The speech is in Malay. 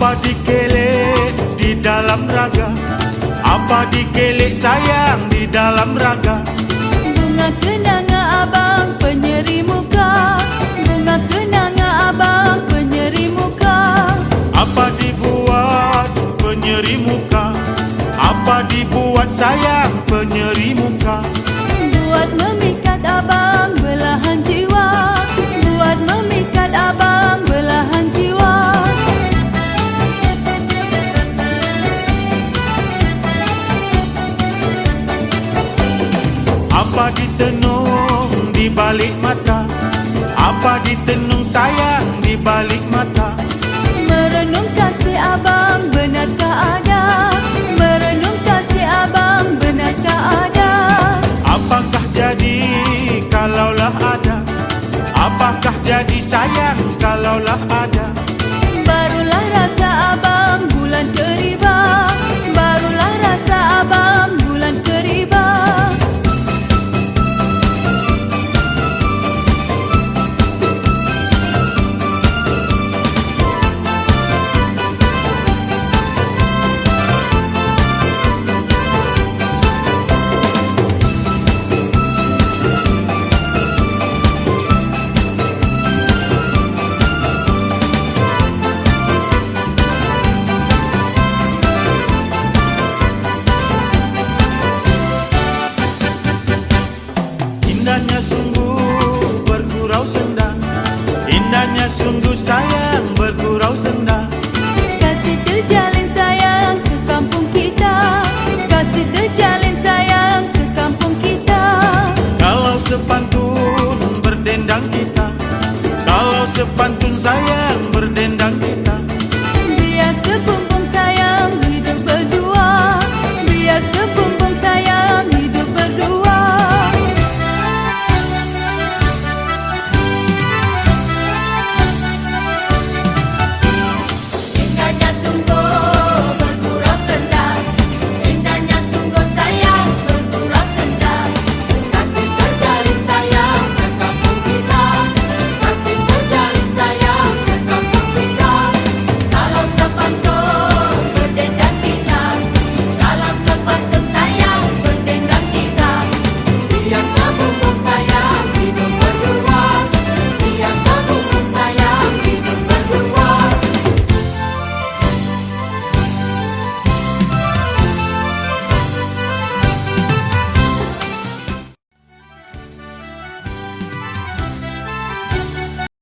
Apa dikelek di dalam raga? Apa dikelek sayang di dalam raga? Bunga kenanga abang penyeri muka, bunga kenanga abang penyeri muka. Apa dibuat penyeri muka? Apa dibuat sayang penyeri muka? Buat memikat abang belahan jiwa, buat memikat abang belahan jiwa. Apa ditenung di balik mata? Apa ditenung sayang di balik mata? Merenung kasih abang benarkah ada? Merenung kasih abang benarkah ada? Apakah jadi kalaulah ada? Apakah jadi sayang kalaulah ada? Barulah rasa abang bulan keriba, barulah rasa abang bulan keriba. Indahnya sungguh bergurau senda, indahnya sungguh sayang bergurau senda. Kasih terjalin sayang ke kampung kita, kasih terjalin sayang ke kampung kita. Kalau sepantun berdendang kita, kalau sepantun sayang